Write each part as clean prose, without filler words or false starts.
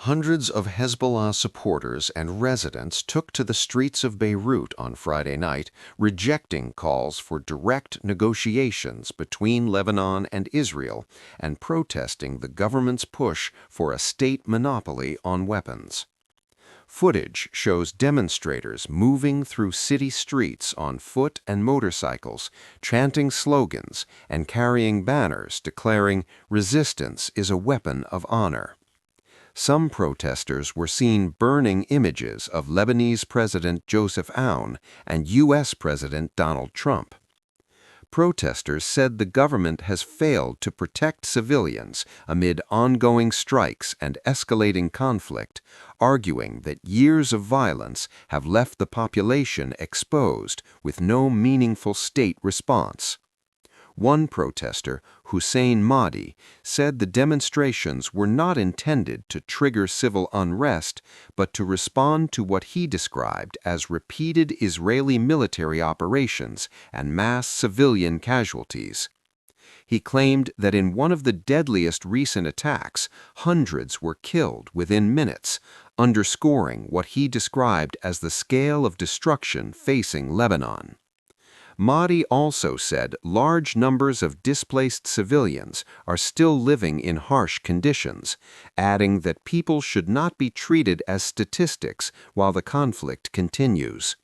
Hundreds of Hezbollah supporters and residents took to the streets of Beirut on Friday night, rejecting calls for direct negotiations between Lebanon and Israel and protesting the government's push for a state monopoly on weapons. Footage shows demonstrators moving through city streets on foot and motorcycles, chanting slogans and carrying banners declaring resistance is a weapon of honor. Some protesters were seen burning images of Lebanese President Joseph Aoun and U.S. President Donald Trump. Protesters said the government has failed to protect civilians amid ongoing strikes and escalating conflict, arguing that years of violence have left the population exposed with no meaningful state response. One protester, Hussein Mahdi, said the demonstrations were not intended to trigger civil unrest, but to respond to what he described as repeated Israeli military operations and mass civilian casualties. He claimed that in one of the deadliest recent attacks, hundreds were killed within minutes, underscoring what he described as the scale of destruction facing Lebanon. Mahdi also said large numbers of displaced civilians are still living in harsh conditions, adding that people should not be treated as statistics while the conflict continues.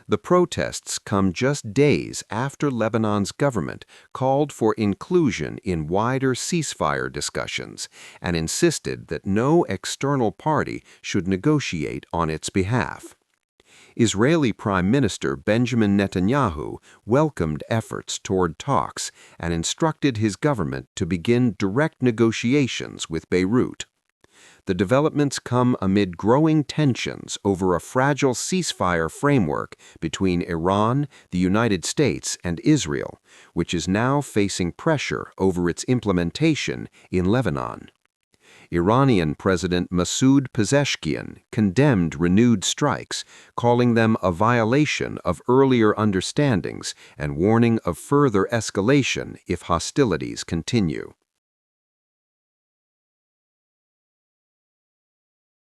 The protests come just days after Lebanon's government called for inclusion in wider ceasefire discussions and insisted that no external party should negotiate on its behalf. Israeli Prime Minister Benjamin Netanyahu welcomed efforts toward talks and instructed his government to begin direct negotiations with Beirut. The developments come amid growing tensions over a fragile ceasefire framework between Iran, the United States, and Israel, which is now facing pressure over its implementation in Lebanon. Iranian President Masoud Pezeshkian condemned renewed strikes, calling them a violation of earlier understandings and warning of further escalation if hostilities continue.